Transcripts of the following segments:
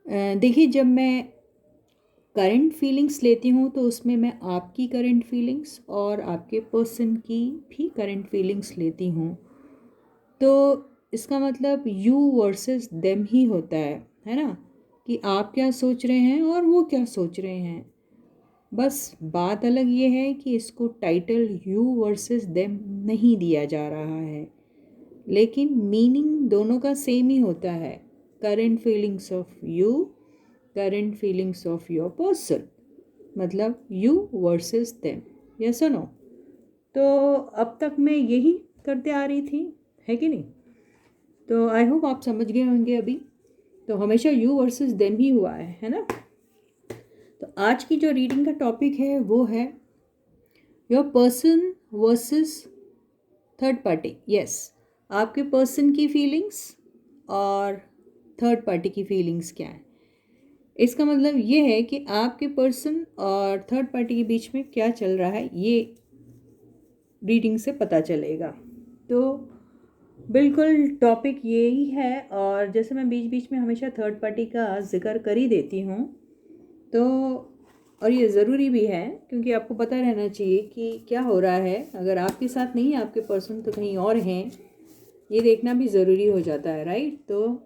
देखिए, जब मैं करंट फीलिंग्स लेती हूँ तो उसमें मैं आपकी करंट फीलिंग्स और आपके पर्सन की भी करंट फीलिंग्स लेती हूँ। तो इसका मतलब यू वर्सेस देम ही होता है ना? कि आप क्या सोच रहे हैं और वो क्या सोच रहे हैं। बस बात अलग ये है कि इसको टाइटल यू वर्सेस देम नहीं दिया जा रहा है, लेकिन मीनिंग दोनों का सेम ही होता है। Current feelings of you, current feelings of your person, मतलब यू वर्सेस देम। यस और नो? तो अब तक मैं यही करते आ रही थी, है कि नहीं? तो आई होप आप समझ गए होंगे अभी। तो हमेशा यू वर्सेस देम ही हुआ है ना? तो आज की जो रीडिंग का टॉपिक है वो है your person versus third party. Yes, आपके पर्सन की फीलिंग्स और थर्ड पार्टी की फीलिंग्स क्या है। इसका मतलब ये है कि आपके पर्सन और थर्ड पार्टी के बीच में क्या चल रहा है, ये रीडिंग से पता चलेगा। तो बिल्कुल टॉपिक यही है। और जैसे मैं बीच बीच में हमेशा थर्ड पार्टी का जिक्र कर ही देती हूँ, तो और ये ज़रूरी भी है क्योंकि आपको पता रहना चाहिए कि क्या हो रहा है। अगर आपके साथ नहीं है आपके पर्सन तो कहीं और हैं, ये देखना भी ज़रूरी हो जाता है, राइट? तो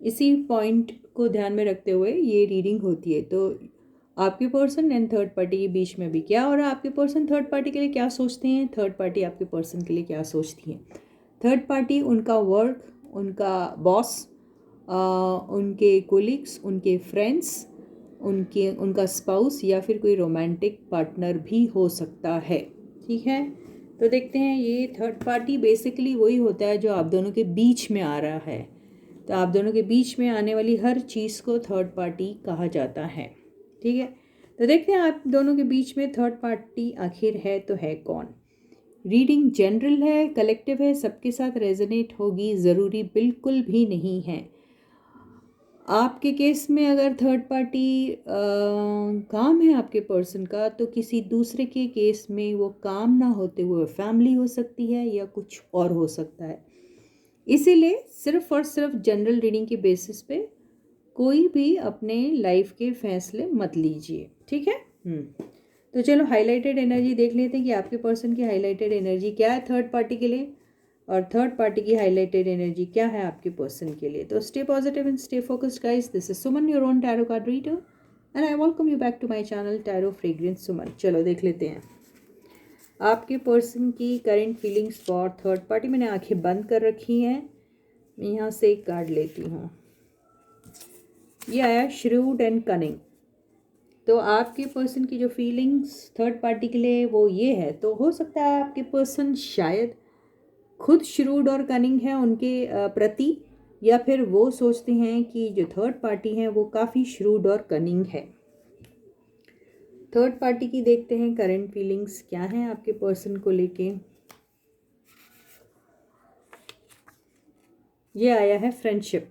इसी पॉइंट को ध्यान में रखते हुए ये रीडिंग होती है। तो आपके पर्सन एंड थर्ड पार्टी के बीच में भी क्या हो रहा है, आपके पर्सन थर्ड पार्टी के लिए क्या सोचते हैं, थर्ड पार्टी आपके पर्सन के लिए क्या सोचती है। थर्ड पार्टी उनका वर्क, उनका बॉस, उनके कोलिग्स, उनके फ्रेंड्स, उनका स्पाउस या फिर कोई रोमांटिक पार्टनर भी हो सकता है। ठीक है, तो देखते हैं। ये थर्ड पार्टी बेसिकली वही होता है जो आप दोनों के बीच में आ रहा है। तो आप दोनों के बीच में आने वाली हर चीज़ को थर्ड पार्टी कहा जाता है। ठीक है, तो देखते हैं आप दोनों के बीच में थर्ड पार्टी आखिर है तो है कौन। रीडिंग जनरल है, कलेक्टिव है, सबके साथ रेजोनेट होगी ज़रूरी बिल्कुल भी नहीं है। आपके केस में अगर थर्ड पार्टी काम है आपके पर्सन का, तो किसी दूसरे के केस में वो काम ना होते हुए फैमिली हो सकती है या कुछ और हो सकता है। इसीलिए सिर्फ और सिर्फ जनरल रीडिंग के बेसिस पे कोई भी अपने लाइफ के फैसले मत लीजिए। ठीक है? तो चलो हाईलाइटेड एनर्जी देख लेते हैं कि आपके पर्सन की हाईलाइटेड एनर्जी क्या है थर्ड पार्टी के लिए, और थर्ड पार्टी की हाईलाइटेड एनर्जी क्या है आपके पर्सन के लिए। तो stay positive and stay focused guys. This is Suman, your own tarot card reader, and I welcome you back to my channel tarot fragrance Suman. चलो देख लेते हैं आपके पर्सन की current feelings for third party. मैंने आंखें बंद कर रखी हैं, मैं यहाँ से एक कार्ड लेती हूँ। ये आया श्रूड एंड कनिंग। तो आपके पर्सन की जो फीलिंग्स थर्ड पार्टी के लिए वो ये है, तो हो सकता है आपके पर्सन शायद खुद श्रूड और कनिंग है उनके प्रति, या फिर वो सोचते हैं कि जो थर्ड पार्टी है वो काफ़ी श्रूड और कनिंग है। थर्ड पार्टी की देखते हैं करंट फीलिंग्स क्या हैं आपके पर्सन को लेके। ये आया है फ्रेंडशिप।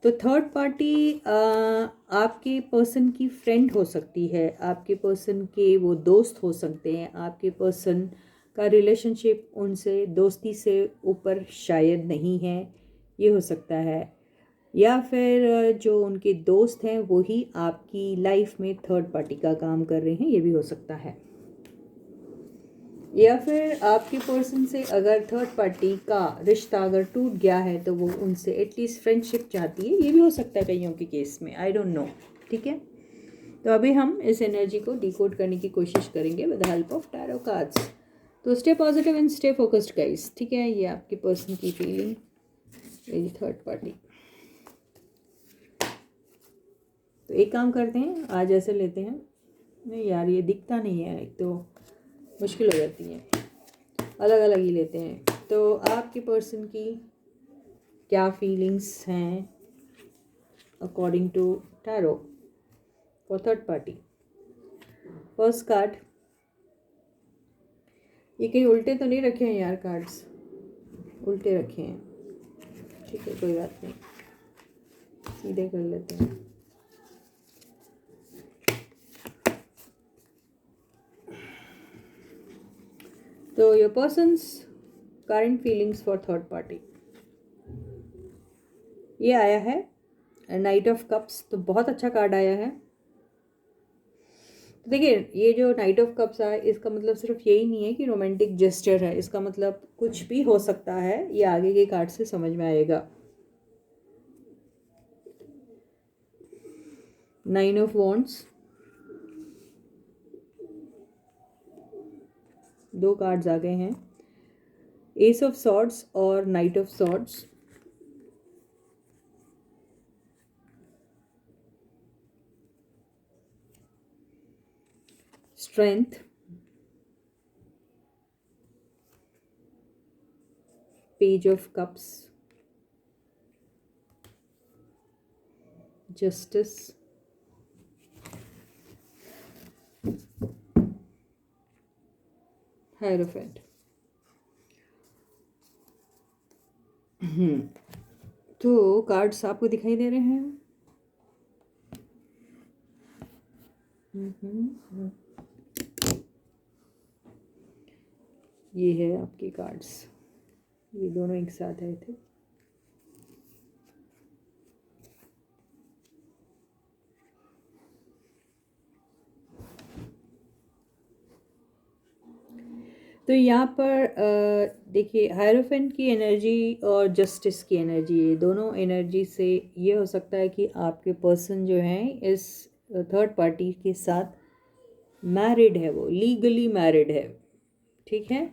तो थर्ड पार्टी आपके पर्सन की फ्रेंड हो सकती है, आपके पर्सन के वो दोस्त हो सकते हैं, आपके पर्सन का रिलेशनशिप उनसे दोस्ती से ऊपर शायद नहीं है, ये हो सकता है। या फिर जो उनके दोस्त हैं वो ही आपकी लाइफ में थर्ड पार्टी का काम कर रहे हैं, ये भी हो सकता है। या फिर आपके पर्सन से अगर थर्ड पार्टी का रिश्ता अगर टूट गया है तो वो उनसे एटलीस्ट फ्रेंडशिप चाहती है, ये भी हो सकता है कईयों के केस में, आई डोंट नो। ठीक है, तो अभी हम इस एनर्जी को डिकोड करने की कोशिश करेंगे with the help of tarot cards. तो stay positive and stay focused guys. ठीक है, ये आपके पर्सन की फीलिंग, मेरी थर्ड पार्टी। तो एक काम करते हैं, आज ऐसे लेते हैं। नहीं यार, ये दिखता नहीं है, एक तो मुश्किल हो जाती है, अलग अलग ही लेते हैं। तो आपके पर्सन की क्या फीलिंग्स हैं according to tarot for third party. First card, ये कहीं उल्टे तो नहीं रखे हैं यार, कार्ड्स उल्टे रखे हैं। ठीक है, कोई बात नहीं, सीधे कर लेते हैं। तो your persons current feelings for third party, ये आया है नाइट ऑफ कप्स, तो बहुत अच्छा कार्ड आया है। तो देखिए, ये जो नाइट ऑफ कप्स आया, इसका मतलब सिर्फ यही नहीं है कि रोमांटिक जेस्चर है, इसका मतलब कुछ भी हो सकता है, ये आगे के कार्ड से समझ में आएगा। नाइन ऑफ वॉन्ड्स, दो कार्ड्स आ गए हैं, एस ऑफ सॉर्ड्स और night of swords. Strength, page of cups, justice, hierophant. तो कार्ड्स आपको दिखाई दे रहे हैं? ये है आपके कार्ड्स, ये दोनों एक साथ आए थे। तो यहाँ पर देखिए, हायरोफेंट की एनर्जी और जस्टिस की एनर्जी, ये दोनों एनर्जी से ये हो सकता है कि आपके पर्सन जो हैं इस थर्ड पार्टी के साथ मैरिड है, वो लीगली मैरिड है, ठीक है।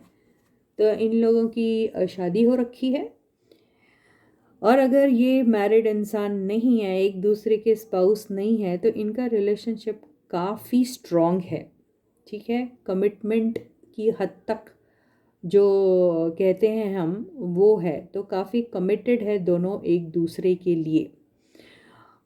तो इन लोगों की शादी हो रखी है, और अगर ये मैरिड इंसान नहीं है, एक दूसरे के स्पाउस नहीं है, तो इनका रिलेशनशिप काफ़ी स्ट्रॉन्ग है, ठीक है। कमिटमेंट की हद तक जो कहते हैं हम, वो है, तो काफ़ी कमिटेड है दोनों एक दूसरे के लिए।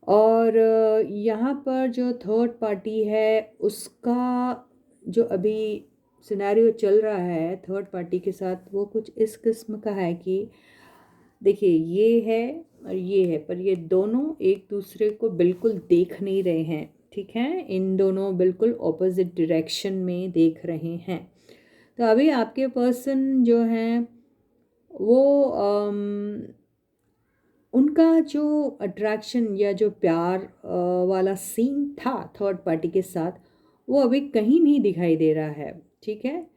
और यहाँ पर जो थर्ड पार्टी है, उसका जो अभी सिनेरियो चल रहा है थर्ड पार्टी के साथ, वो कुछ इस किस्म का है कि देखिए, ये है और ये है, पर ये दोनों एक दूसरे को बिल्कुल देख नहीं रहे हैं, ठीक है। इन दोनों बिल्कुल ऑपोजिट डायरेक्शन में देख रहे हैं। तो अभी आपके पर्सन जो हैं वो उनका जो अट्रैक्शन या जो प्यार वाला सीन था थर्ड पार्टी के साथ, वो अभी कहीं नहीं दिखाई दे रहा है, ठीक है।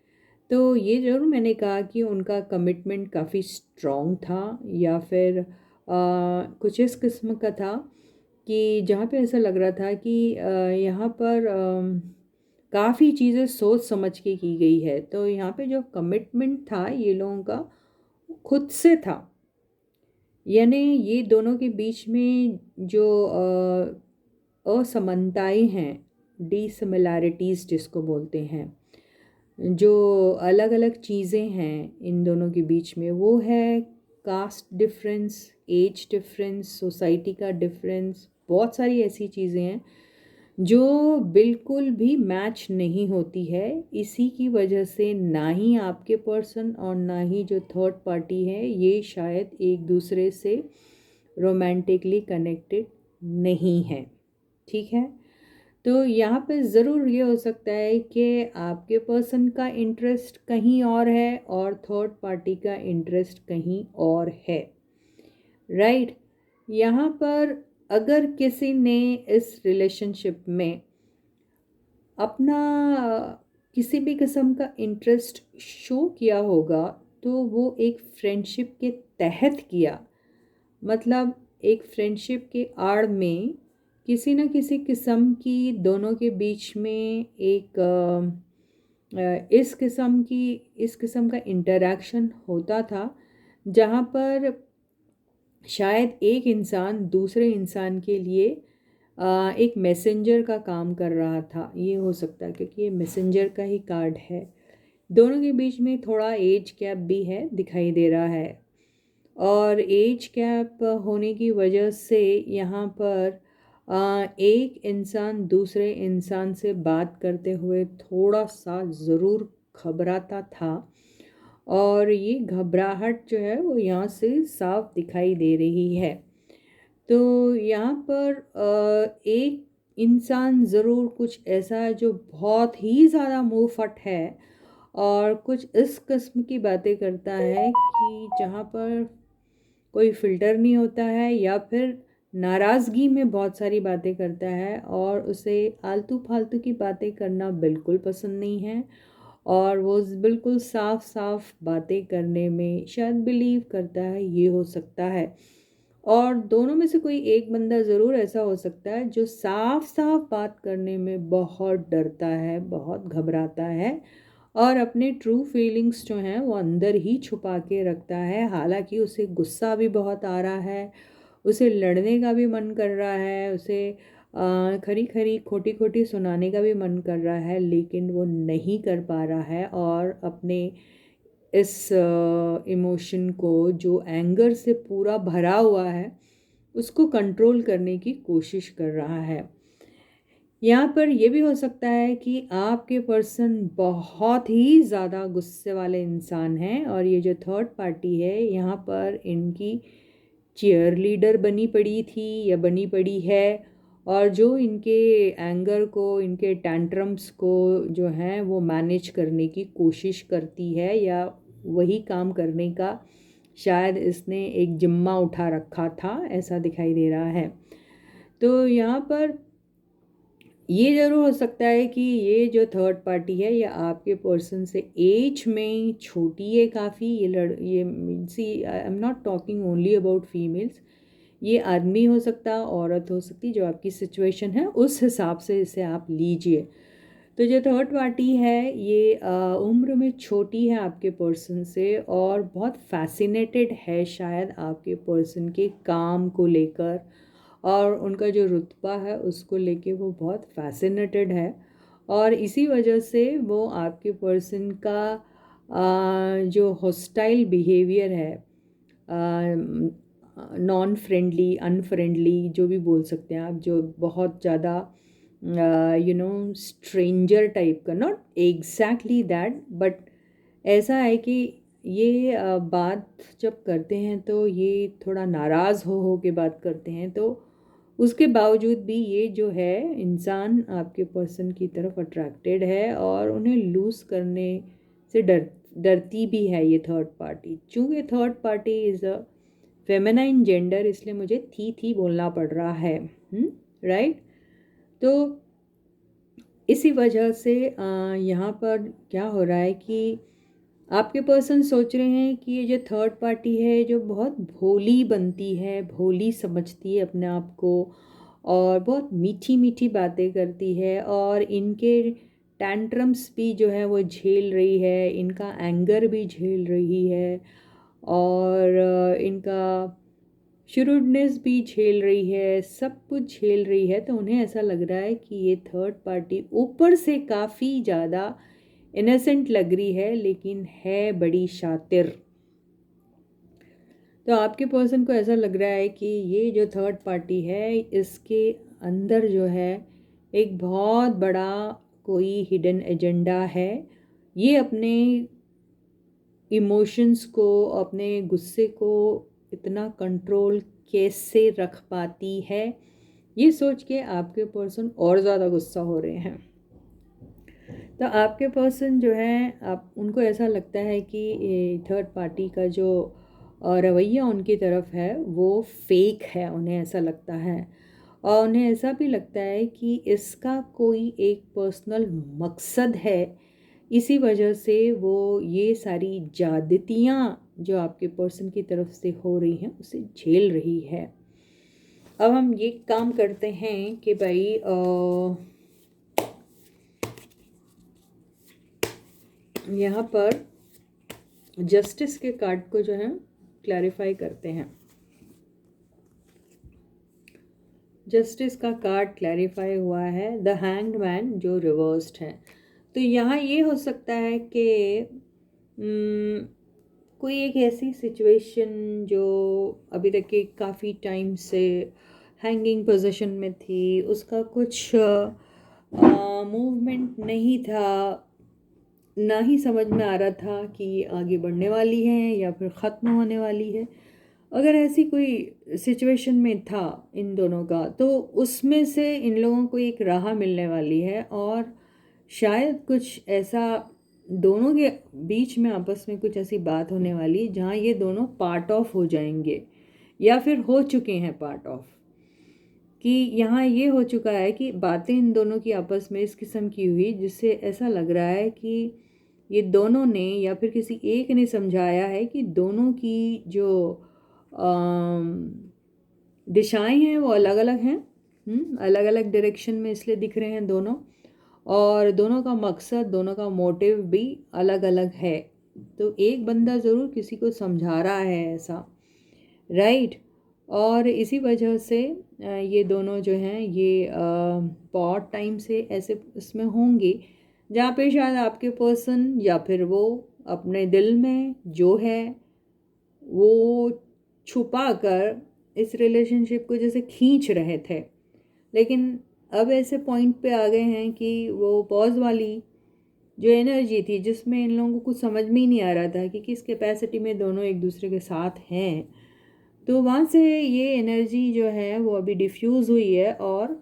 तो ये ज़रूर मैंने कहा कि उनका कमिटमेंट काफ़ी स्ट्रॉन्ग था, या फिर कुछ इस किस्म का था कि जहाँ पे ऐसा लग रहा था कि यहाँ पर काफ़ी चीज़ें सोच समझ के की गई है। तो यहाँ पे जो कमिटमेंट था ये लोगों का, खुद से था, यानी ये दोनों के बीच में जो असमानताएं हैं, डिसिमिलैरिटीज़ जिसको बोलते हैं, जो अलग अलग चीज़ें हैं इन दोनों के बीच में, वो है caste difference, age difference, society का डिफरेंस, बहुत सारी ऐसी चीज़ें हैं जो बिल्कुल भी मैच नहीं होती है। इसी की वजह से ना ही आपके पर्सन और ना ही जो थर्ड पार्टी है, ये शायद एक दूसरे से रोमांटिकली कनेक्टेड नहीं है, ठीक है। तो यहाँ पे ज़रूर ये हो सकता है कि आपके पर्सन का इंटरेस्ट कहीं और है और थर्ड पार्टी का इंटरेस्ट कहीं और है, राइट। यहाँ पर अगर किसी ने इस रिलेशनशिप में अपना किसी भी किस्म का इंटरेस्ट शो किया होगा, तो वो एक फ्रेंडशिप के तहत किया, मतलब एक फ्रेंडशिप के आड़ में किसी न किसी किस्म की दोनों के बीच में एक इस किस्म का इंटरेक्शन होता था, जहाँ पर शायद एक इंसान दूसरे इंसान के लिए एक मैसेंजर का काम कर रहा था। ये हो सकता है क्योंकि ये मैसेंजर का ही कार्ड है। दोनों के बीच में थोड़ा एज गैप भी है, दिखाई दे रहा है, और एज गैप होने की वजह से यहाँ पर एक इंसान दूसरे इंसान से बात करते हुए थोड़ा सा ज़रूर घबराता था, और ये घबराहट जो है वो यहाँ से साफ दिखाई दे रही है। तो यहाँ पर एक इंसान ज़रूर कुछ ऐसा है जो बहुत ही ज़्यादा मुंह फट है, और कुछ इस किस्म की बातें करता है कि जहाँ पर कोई फ़िल्टर नहीं होता है, या फिर नाराज़गी में बहुत सारी बातें करता है और उसे आलतू फालतू की बातें करना बिल्कुल पसंद नहीं है, और वो बिल्कुल साफ साफ बातें करने में शायद बिलीव करता है, ये हो सकता है। और दोनों में से कोई एक बंदा ज़रूर ऐसा हो सकता है जो साफ साफ बात करने में बहुत डरता है, बहुत घबराता है, और अपने ट्रू फीलिंग्स जो हैं वो अंदर ही छुपा के रखता है। हालांकि उसे गुस्सा भी बहुत आ रहा है, उसे लड़ने का भी मन कर रहा है, उसे खरी खरी खोटी खोटी सुनाने का भी मन कर रहा है, लेकिन वो नहीं कर पा रहा है, और अपने इस इमोशन को जो एंगर से पूरा भरा हुआ है उसको कंट्रोल करने की कोशिश कर रहा है। यहाँ पर यह भी हो सकता है कि आपके पर्सन बहुत ही ज़्यादा गुस्से वाले इंसान हैं, और ये जो थर्ड पार्टी है यहाँ पर इनकी चीयर लीडर बनी पड़ी थी या बनी पड़ी है, और जो इनके एंगर को, इनके टैंट्रम्स को जो हैं वो मैनेज करने की कोशिश करती है, या वही काम करने का शायद इसने एक जिम्मा उठा रखा था, ऐसा दिखाई दे रहा है। तो यहाँ पर ये ज़रूर हो सकता है कि ये जो थर्ड पार्टी है ये आपके पर्सन से एज में छोटी है काफ़ी। ये see, I am not talking only about females, ये आदमी हो सकता, औरत हो सकती, जो आपकी सिचुएशन है उस हिसाब से इसे आप लीजिए। तो जो थर्ड पार्टी है ये उम्र में छोटी है आपके पर्सन से, और बहुत फैसिनेटेड है शायद आपके पर्सन के काम को लेकर, और उनका जो रुतबा है उसको लेके वो बहुत फैसिनेटेड है, और इसी वजह से वो आपके पर्सन का जो हॉस्टाइल बिहेवियर है, नॉन फ्रेंडली, अनफ्रेंडली, जो भी बोल सकते हैं आप, जो बहुत ज़्यादा स्ट्रेंजर टाइप का, नॉट एग्जैक्टली दैट, बट ऐसा है कि ये बात जब करते हैं तो ये थोड़ा नाराज़ हो के बात करते हैं, तो उसके बावजूद भी ये जो है इंसान आपके पर्सन की तरफ अट्रैक्टेड है, और उन्हें लूज़ करने से डरती भी है ये थर्ड पार्टी। चूँकि third party is a feminine gender, इसलिए मुझे थी बोलना पड़ रहा है, राइट। तो इसी वजह से यहाँ पर क्या हो रहा है कि आपके पर्सन सोच रहे हैं कि ये जो थर्ड पार्टी है जो बहुत भोली बनती है, भोली समझती है अपने आप को, और बहुत मीठी मीठी बातें करती है, और इनके टैंट्रम्स भी जो है वो झेल रही है, इनका एंगर भी झेल रही है, और इनका शुरूडनेस भी झेल रही है, सब कुछ झेल रही है। तो उन्हें ऐसा लग रहा है कि ये थर्ड पार्टी ऊपर से काफ़ी ज़्यादा इनोसेंट लग रही है, लेकिन है बड़ी शातिर। तो आपके पर्सन को ऐसा लग रहा है कि ये जो थर्ड पार्टी है इसके अंदर जो है एक बहुत बड़ा कोई हिडन एजेंडा है। ये अपने इमोशंस को, अपने गुस्से को इतना कंट्रोल कैसे रख पाती है, ये सोच के आपके पर्सन और ज़्यादा गुस्सा हो रहे हैं। तो आपके पर्सन जो है, आप उनको ऐसा लगता है कि थर्ड पार्टी का जो रवैया उनकी तरफ है वो फेक है, उन्हें ऐसा लगता है, और उन्हें ऐसा भी लगता है कि इसका कोई एक पर्सनल मकसद है। इसी वजह से वो ये सारी ज्यादतियाँ जो आपके पर्सन की तरफ से हो रही हैं उसे झेल रही है। अब हम ये काम करते हैं कि भाई यहाँ पर जस्टिस के कार्ड को जो है क्लैरिफाई करते हैं। जस्टिस का कार्ड क्लैरिफाई हुआ है, द हैंग्ड मैन जो रिवर्स्ड है। तो यहाँ ये हो सकता है कि कोई एक ऐसी सिचुएशन जो अभी तक के काफ़ी टाइम से हैंगिंग पोजीशन में थी, उसका कुछ मूवमेंट नहीं था, ना ही समझ में आ रहा था कि ये आगे बढ़ने वाली है या फिर ख़त्म होने वाली है। अगर ऐसी कोई सिचुएशन में था इन दोनों का, तो उसमें से इन लोगों को एक राह मिलने वाली है, और शायद कुछ ऐसा दोनों के बीच में आपस में कुछ ऐसी बात होने वाली जहाँ ये दोनों पार्ट ऑफ हो जाएंगे, या फिर हो चुके हैं पार्ट ऑफ। कि यहाँ ये हो चुका है कि बातें इन दोनों की आपस में इस किस्म की हुई जिससे ऐसा लग रहा है कि ये दोनों ने या फिर किसी एक ने समझाया है कि दोनों की जो दिशाएं हैं वो अलग अलग हैं, अलग अलग डायरेक्शन में इसलिए दिख रहे हैं दोनों, और दोनों का मकसद, दोनों का मोटिव भी अलग अलग है। तो एक बंदा ज़रूर किसी को समझा रहा है ऐसा, राइट। और इसी वजह से ये दोनों जो हैं ये बहुत टाइम से ऐसे इसमें होंगे जहाँ पे शायद आपके पर्सन या फिर वो अपने दिल में जो है वो छुपा कर इस रिलेशनशिप को जैसे खींच रहे थे, लेकिन अब ऐसे पॉइंट पे आ गए हैं कि वो पॉज वाली जो एनर्जी थी जिसमें इन लोगों को कुछ समझ में ही नहीं आ रहा था कि किस कैपेसिटी में दोनों एक दूसरे के साथ हैं, तो वहाँ से ये एनर्जी जो है वो अभी डिफ्यूज़ हुई है और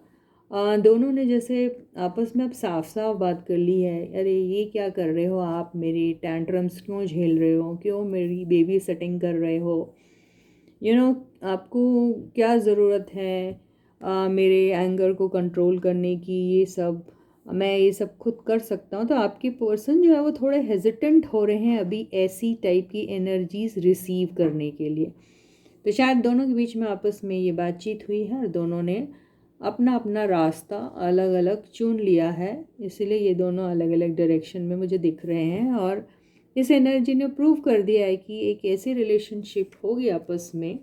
दोनों ने जैसे आपस में अब साफ साफ बात कर ली है। अरे ये क्या कर रहे हो आप, मेरी टैंट्रम्स क्यों झेल रहे हो, क्यों मेरी बेबी सेटिंग कर रहे हो, आपको क्या ज़रूरत है मेरे एंगर को कंट्रोल करने की, ये सब मैं ये सब खुद कर सकता हूँ। तो आपके पर्सन जो है वो थोड़े हेजिटेंट हो रहे हैं अभी ऐसी टाइप की एनर्जीज रिसीव करने के लिए। तो शायद दोनों के बीच में आपस में ये बातचीत हुई है और दोनों ने अपना अपना रास्ता अलग अलग चुन लिया है, इसीलिए ये दोनों अलग अलग डायरेक्शन में मुझे दिख रहे हैं। और इस एनर्जी ने प्रूव कर दिया है कि एक ऐसी रिलेशनशिप होगी आपस में,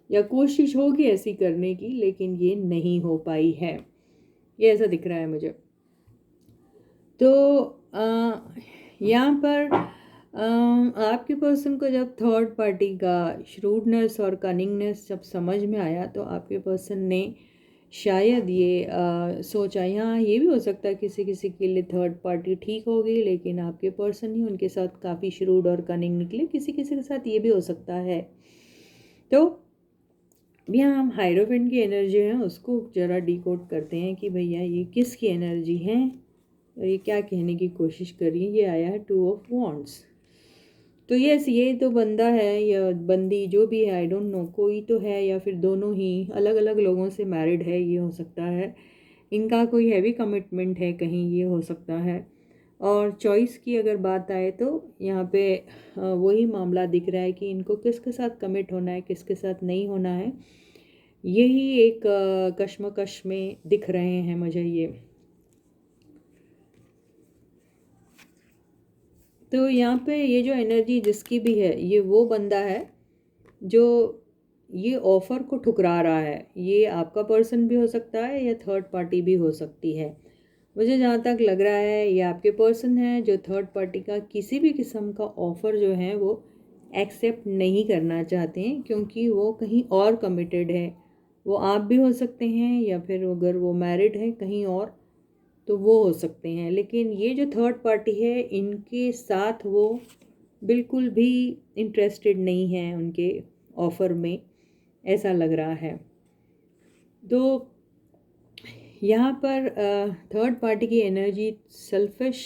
या कोशिश होगी ऐसी करने की, लेकिन ये नहीं हो पाई है, ये ऐसा दिख रहा है मुझे। तो यहाँ पर आपके पर्सन को जब थर्ड पार्टी का श्रूडनेस और कनिंगनेस जब समझ में आया तो आपके पर्सन ने शायद ये सोचा, यहाँ ये भी हो सकता है किसी किसी के लिए थर्ड पार्टी ठीक होगी लेकिन आपके पर्सन ही उनके साथ काफ़ी श्रूड और कनिंग निकले, किसी किसी के साथ ये भी हो सकता है। तो यहाँ हम हायरोफेंट की एनर्जी है उसको ज़रा डिकोड करते हैं कि भैया ये किसकी एनर्जी है और ये क्या कहने की कोशिश कर रही है। ये आया है 2 ऑफ वॉन्ड्स। तो यस, ये तो बंदा है या बंदी जो भी है, आई डोंट नो, कोई तो है या फिर दोनों ही अलग अलग लोगों से मैरिड है, ये हो सकता है। इनका कोई हैवी कमिटमेंट है कहीं, ये हो सकता है। और चॉइस की अगर बात आए तो यहाँ पे वही मामला दिख रहा है कि इनको किसके साथ कमिट होना है, किसके साथ नहीं होना है, यही एक कश्मकश में दिख रहे हैं मुझे ये। तो यहाँ पे ये जो एनर्जी जिसकी भी है, ये वो बंदा है जो ये ऑफ़र को ठुकरा रहा है। ये आपका पर्सन भी हो सकता है या थर्ड पार्टी भी हो सकती है। मुझे जहाँ तक लग रहा है ये आपके पर्सन है जो थर्ड पार्टी का किसी भी किस्म का ऑफ़र जो है वो एक्सेप्ट नहीं करना चाहते हैं, क्योंकि वो कहीं और कमिटेड है। वो आप भी हो सकते हैं या फिर अगर वो मैरिड है कहीं और तो वो हो सकते हैं, लेकिन ये जो थर्ड पार्टी है इनके साथ वो बिल्कुल भी इंटरेस्टेड नहीं है उनके ऑफ़र में, ऐसा लग रहा है। तो यहाँ पर थर्ड पार्टी की एनर्जी सेल्फिश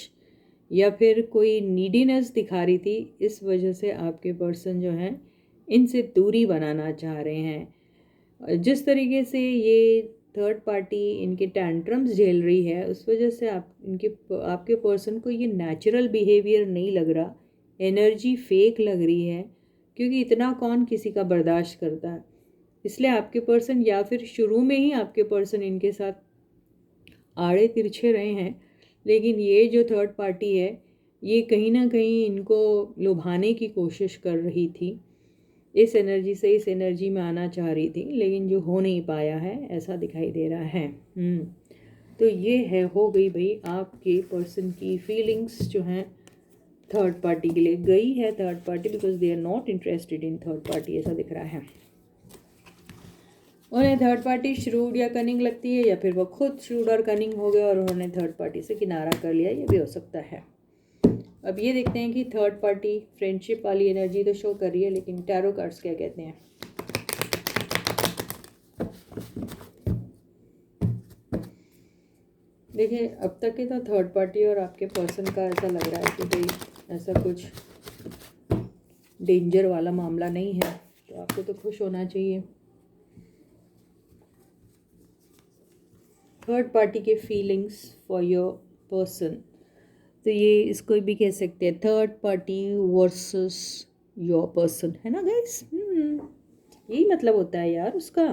या फिर कोई नीडीनेस दिखा रही थी, इस वजह से आपके पर्सन जो हैं इनसे दूरी बनाना चाह रहे हैं। जिस तरीके से ये थर्ड पार्टी इनके टैंट्रम्स झेल रही है उस वजह से आपके पर्सन को ये नेचुरल बिहेवियर नहीं लग रहा, एनर्जी फेक लग रही है, क्योंकि इतना कौन किसी का बर्दाश्त करता है। इसलिए आपके पर्सन या फिर शुरू में ही आपके पर्सन इनके साथ आड़े तिरछे रहे हैं, लेकिन ये जो थर्ड पार्टी है ये कहीं ना कहीं इनको लुभाने की कोशिश कर रही थी, इस एनर्जी से इस एनर्जी में आना चाह रही थी, लेकिन जो हो नहीं पाया है ऐसा दिखाई दे रहा है। तो ये है, हो गई भाई आपके पर्सन की फीलिंग्स जो हैं थर्ड पार्टी के लिए, गई है third party because they are not interested in third party, ऐसा दिख रहा है। उन्हें थर्ड पार्टी श्रूड या कनिंग लगती है, या फिर वो खुद श्रूड और कनिंग हो गए और उन्होंने थर्ड पार्टी से किनारा कर लिया, ये भी हो सकता है। अब ये देखते हैं कि थर्ड पार्टी फ्रेंडशिप वाली एनर्जी तो शो कर रही है, लेकिन टैरो कार्ड्स क्या कहते हैं। देखिए, अब तक के तो थर्ड पार्टी और आपके पर्सन का ऐसा लग रहा है कि भाई ऐसा कुछ डेंजर वाला मामला नहीं है, तो आपको तो खुश होना चाहिए। थर्ड पार्टी के फीलिंग्स फॉर योर पर्सन, तो ये इसको भी कह सकते हैं third party versus your person, है ना गाइस। यही मतलब होता है यार उसका।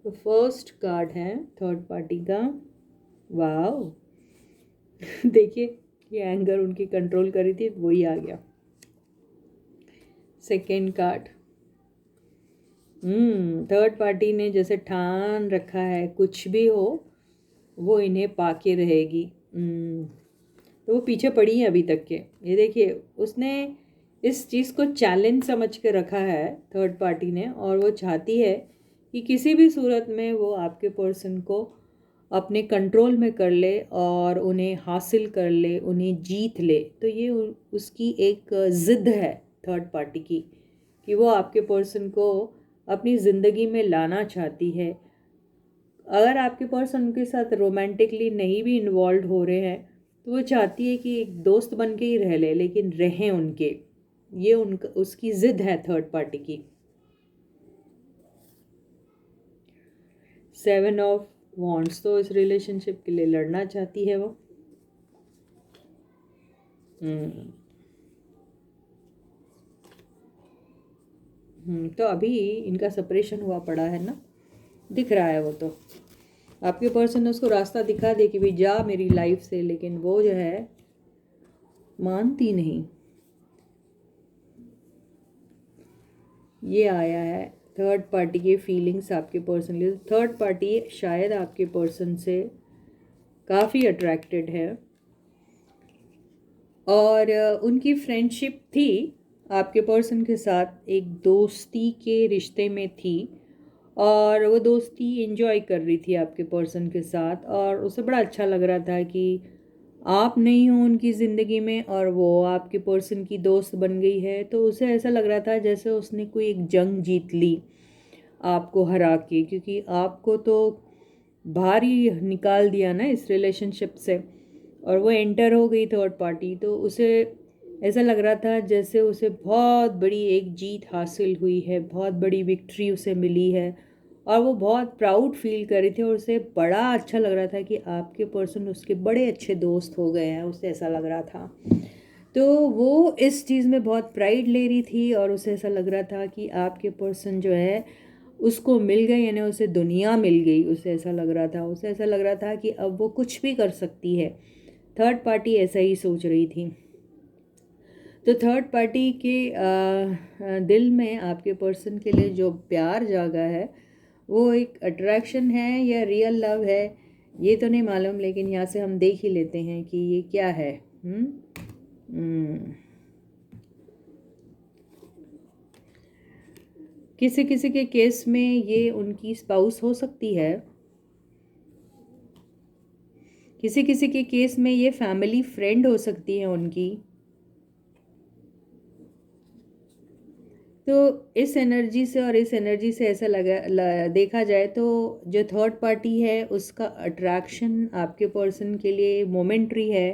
तो फर्स्ट कार्ड है थर्ड पार्टी का, वाओ। देखिए ये एंगर उनकी कंट्रोल करी थी, वही आ गया। सेकेंड कार्ड, थर्ड पार्टी ने जैसे ठान रखा है कुछ भी हो वो इन्हें पाके रहेगी। तो वो पीछे पड़ी है अभी तक के। ये देखिए उसने इस चीज़ को चैलेंज समझ के रखा है थर्ड पार्टी ने, और वो चाहती है कि किसी भी सूरत में वो आपके पर्सन को अपने कंट्रोल में कर ले और उन्हें हासिल कर ले, उन्हें जीत ले। तो ये उसकी एक ज़िद है थर्ड पार्टी की, कि वो आपके पर्सन को अपनी ज़िंदगी में लाना चाहती है। अगर आपके पर्सन उनके साथ रोमांटिकली नहीं भी इन्वॉल्व हो रहे हैं तो वो चाहती है कि एक दोस्त बन के ही रह ले, लेकिन रहें उनके। ये उनका उसकी ज़िद है थर्ड पार्टी की। सेवन ऑफ वॉन्ड्स, तो इस रिलेशनशिप के लिए लड़ना चाहती है वो। तो अभी इनका सेपरेशन हुआ पड़ा है ना, दिख रहा है वो। तो आपके पर्सन ने उसको रास्ता दिखा दे कि भाई जा मेरी लाइफ से, लेकिन वो जो है मानती नहीं। ये आया है थर्ड पार्टी के फीलिंग्स आपके पर्सन लिए। थर्ड पार्टी शायद आपके पर्सन से काफ़ी अट्रैक्टेड है और उनकी फ्रेंडशिप थी आपके पर्सन के साथ, एक दोस्ती के रिश्ते में थी और वो दोस्ती एंजॉय कर रही थी आपके पर्सन के साथ, और उसे बड़ा अच्छा लग रहा था कि आप नहीं हो उनकी ज़िंदगी में और वो आपके पर्सन की दोस्त बन गई है। तो उसे ऐसा लग रहा था जैसे उसने कोई एक जंग जीत ली आपको हरा के, क्योंकि आपको तो बाहर ही निकाल दिया ना इस रिलेशनशिप से, और वो एंटर हो गई थर्ड पार्टी। तो उसे ऐसा लग रहा था जैसे उसे बहुत बड़ी एक जीत हासिल हुई है, बहुत बड़ी विक्ट्री उसे मिली है, और वो बहुत प्राउड फील कर रही थी और उसे बड़ा अच्छा लग रहा था कि आपके पर्सन उसके बड़े अच्छे दोस्त हो गए हैं, उसे ऐसा लग रहा था। तो वो इस चीज़ में बहुत प्राइड ले रही थी और उसे ऐसा लग रहा था कि आपके पर्सन जो है उसको मिल गई, यानी उसे दुनिया मिल गई। उसे ऐसा लग रहा था, उसे ऐसा लग रहा था कि अब वो कुछ भी कर सकती है। थर्ड पार्टी ऐसा ही सोच रही थी। तो थर्ड पार्टी के दिल में आपके पर्सन के लिए जो प्यार जागा है वो एक अट्रैक्शन है या रियल लव है ये तो नहीं मालूम, लेकिन यहाँ से हम देख ही लेते हैं कि ये क्या है। किसी किसी के केस में ये उनकी स्पाउस हो सकती है, किसी किसी के केस में ये फैमिली फ्रेंड हो सकती है उनकी। तो इस एनर्जी से और इस एनर्जी से ऐसा देखा जाए तो जो थर्ड पार्टी है उसका अट्रैक्शन आपके पर्सन के लिए मोमेंट्री है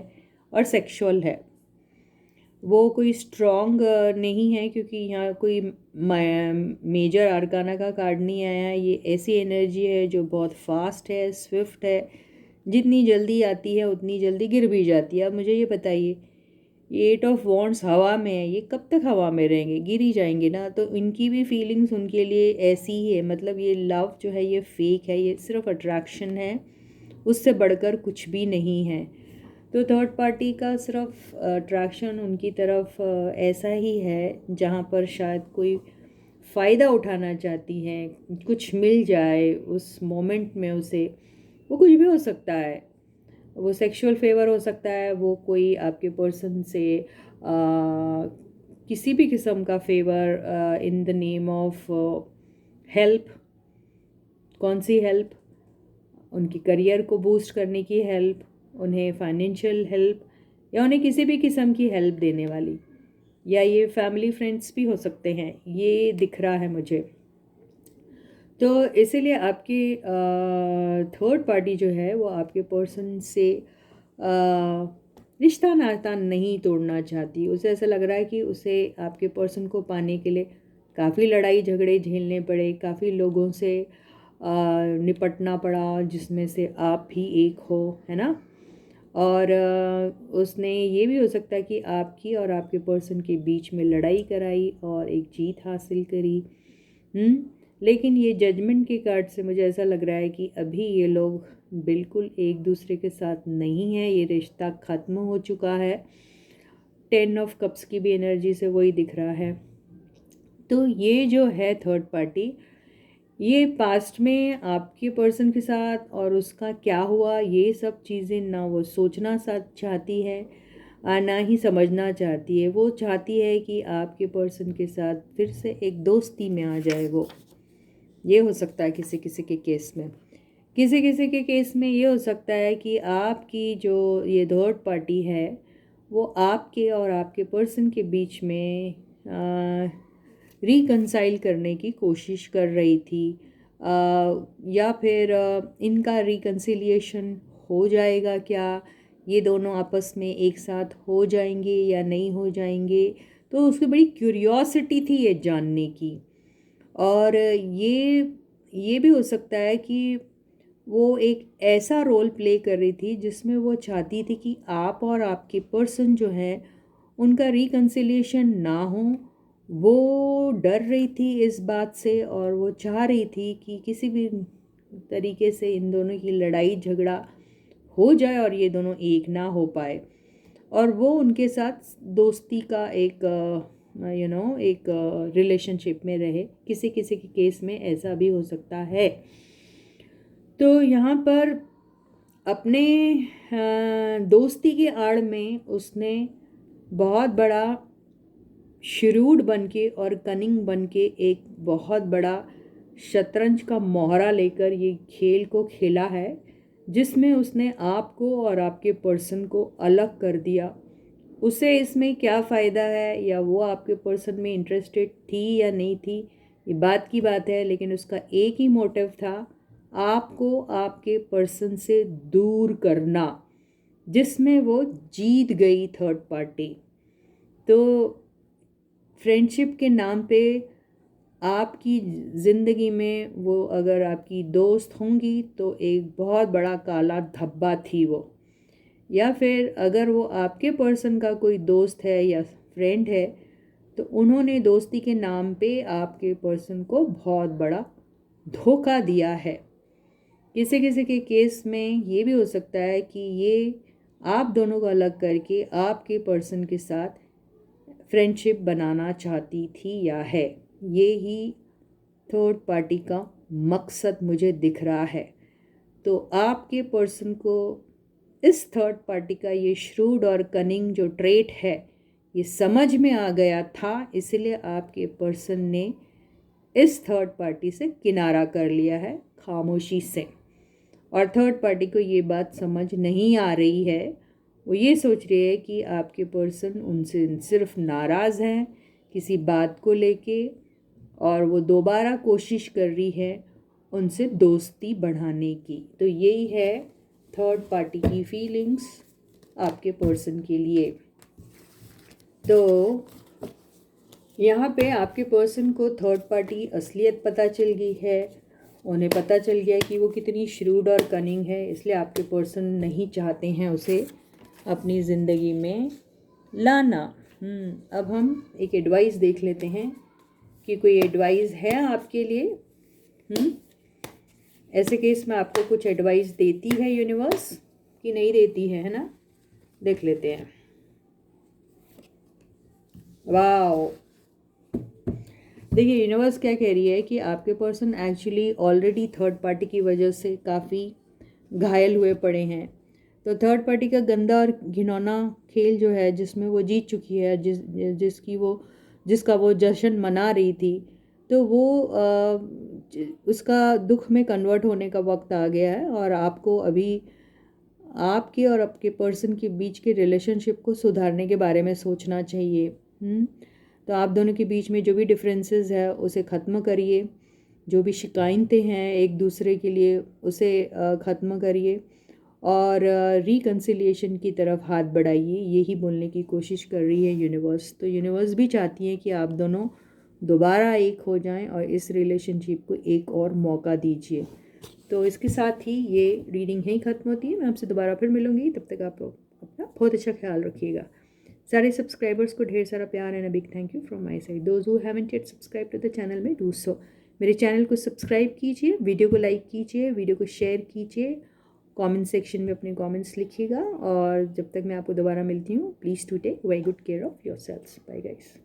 और सेक्सुअल है। वो कोई स्ट्रॉन्ग नहीं है, क्योंकि यहाँ कोई मेजर आर्काना का कार्ड नहीं आया है। ये ऐसी एनर्जी है जो बहुत फास्ट है, स्विफ्ट है, जितनी जल्दी आती है उतनी जल्दी गिर भी जाती है। अब मुझे ये बताइए, ये एट ऑफ वॉन्ड्स हवा में है, ये कब तक हवा में रहेंगे, गिर ही जाएंगे ना। तो इनकी भी फीलिंग्स उनके लिए ऐसी ही है। मतलब ये लव जो है ये फेक है, ये सिर्फ अट्रैक्शन है, उससे बढ़कर कुछ भी नहीं है। तो थर्ड पार्टी का सिर्फ अट्रैक्शन उनकी तरफ ऐसा ही है जहाँ पर शायद कोई फ़ायदा उठाना चाहती हैं, कुछ मिल जाए उस मोमेंट में उसे। वो कुछ भी हो सकता है, वो सेक्सुअल फेवर हो सकता है, वो कोई आपके पर्सन से किसी भी किस्म का favour in the name of help. कौन सी हेल्प? उनकी करियर को बूस्ट करने की हेल्प, उन्हें फाइनेंशियल हेल्प, या उन्हें किसी भी किस्म की हेल्प देने वाली, या ये फैमिली फ्रेंड्स भी हो सकते हैं, ये दिख रहा है मुझे। तो इसीलिए आपकी थर्ड पार्टी जो है वो आपके पर्सन से रिश्ता नाता नहीं तोड़ना चाहती। उसे ऐसा लग रहा है कि उसे आपके पर्सन को पाने के लिए काफ़ी लड़ाई झगड़े झेलने पड़े, काफ़ी लोगों से निपटना पड़ा, जिसमें से आप भी एक हो, है ना। और उसने ये भी हो सकता है कि आपकी और आपके पर्सन के बीच में लड़ाई कराई और एक जीत हासिल करी। लेकिन ये जजमेंट के कार्ड से मुझे ऐसा लग रहा है कि अभी ये लोग बिल्कुल एक दूसरे के साथ नहीं है, ये रिश्ता ख़त्म हो चुका है। 10 ऑफ कप्स की भी एनर्जी से वही दिख रहा है। तो ये जो है थर्ड पार्टी, ये पास्ट में आपके पर्सन के साथ और उसका क्या हुआ, ये सब चीज़ें ना वो सोचना चाहती है, ना ही समझना चाहती है। वो चाहती है कि आपके पर्सन के साथ फिर से एक दोस्ती में आ जाए। वो ये हो सकता है किसी किसी के केस में। किसी किसी के केस में ये हो सकता है कि आपकी जो ये थर्ड पार्टी है वो आपके और आपके पर्सन के बीच में रिकंसाइल करने की कोशिश कर रही थी, या फिर इनका रिकंसिलिएशन हो जाएगा क्या, ये दोनों आपस में एक साथ हो जाएंगे या नहीं हो जाएंगे। तो उसकी बड़ी क्यूरियोसिटी थी ये जानने की। और ये भी हो सकता है कि वो एक ऐसा रोल प्ले कर रही थी जिसमें वो चाहती थी कि आप और आपके पर्सन जो है उनका रिकंसिलिएशन ना हो। वो डर रही थी इस बात से और वो चाह रही थी कि किसी भी तरीके से इन दोनों की लड़ाई झगड़ा हो जाए और ये दोनों एक ना हो पाए, और वो उनके साथ दोस्ती का एक एक रिलेशनशिप में रहे। किसी किसी के केस में ऐसा भी हो सकता है। तो यहाँ पर अपने दोस्ती की आड़ में उसने बहुत बड़ा श्रूड बन के और कनिंग बन के एक बहुत बड़ा शतरंज का मोहरा लेकर ये खेल को खेला है, जिसमें उसने आपको और आपके पर्सन को अलग कर दिया। उसे इसमें क्या फ़ायदा है, या वो आपके पर्सन में इंटरेस्टेड थी या नहीं थी, ये बात की बात है। लेकिन उसका एक ही मोटिव था, आपको आपके पर्सन से दूर करना, जिसमें वो जीत गई थर्ड पार्टी। तो फ्रेंडशिप के नाम पे आपकी ज़िंदगी में वो अगर आपकी दोस्त होंगी तो एक बहुत बड़ा काला धब्बा थी वो, या फिर अगर वो आपके पर्सन का कोई दोस्त है या फ्रेंड है तो उन्होंने दोस्ती के नाम पे आपके पर्सन को बहुत बड़ा धोखा दिया है। किसी किसी के केस में ये भी हो सकता है कि ये आप दोनों को अलग करके आपके पर्सन के साथ फ्रेंडशिप बनाना चाहती थी या है। ये ही थर्ड पार्टी का मकसद मुझे दिख रहा है। तो आपके पर्सन को इस थर्ड पार्टी का ये श्रूड और कनिंग जो ट्रेट है ये समझ में आ गया था, इसलिए आपके पर्सन ने इस थर्ड पार्टी से किनारा कर लिया है खामोशी से। और थर्ड पार्टी को ये बात समझ नहीं आ रही है। वो ये सोच रही है कि आपके पर्सन उनसे सिर्फ नाराज़ हैं किसी बात को लेके, और वो दोबारा कोशिश कर रही है उनसे दोस्ती बढ़ाने की। तो यही है थर्ड पार्टी की फीलिंग्स आपके पर्सन के लिए। तो यहाँ पे आपके पर्सन को थर्ड पार्टी असलियत पता चल गई है। उन्हें पता चल गया कि वो कितनी श्रूड और कनिंग है, इसलिए आपके पर्सन नहीं चाहते हैं उसे अपनी ज़िंदगी में लाना। अब हम एक एडवाइस देख लेते हैं कि कोई एडवाइस है आपके लिए। ऐसे केस में आपको कुछ एडवाइस देती है यूनिवर्स कि नहीं देती है ना? देख लेते हैं। वाओ, देखिए यूनिवर्स क्या कह रही है कि आपके person actually already third party की वजह से काफ़ी घायल हुए पड़े हैं। तो थर्ड पार्टी का गंदा और घिनौना खेल जो है जिसमें वो जीत चुकी है, जिसका वो जश्न मना रही थी, तो वो उसका दुख में कन्वर्ट होने का वक्त आ गया है। और आपको अभी आपके और आपके पर्सन के बीच के रिलेशनशिप को सुधारने के बारे में सोचना चाहिए। तो आप दोनों के बीच में जो भी डिफरेंसेस है उसे ख़त्म करिए, जो भी शिकायतें हैं एक दूसरे के लिए उसे ख़त्म करिए और रिकंसिलिएशन की तरफ हाथ बढ़ाइए। यही बोलने की कोशिश कर रही है यूनिवर्स। तो यूनिवर्स भी चाहती है कि आप दोनों दोबारा एक हो जाएं और इस रिलेशनशिप को एक और मौका दीजिए। तो इसके साथ ही ये रीडिंग यहीं ख़त्म होती है। मैं आपसे दोबारा फिर मिलूँगी, तब तक आप अपना बहुत अच्छा ख्याल रखिएगा। सारे सब्सक्राइबर्स को ढेर सारा प्यार and a big thank you from my side. Those who haven't yet subscribe to the channel में डू सो। मेरे चैनल को सब्सक्राइब कीजिए, वीडियो को लाइक कीजिए, वीडियो को शेयर कीजिए, कमेंट सेक्शन में अपने कमेंट्स लिखिएगा। और जब तक मैं आपको दोबारा मिलती हूँ, please to take very good care of yourselves. Bye guys.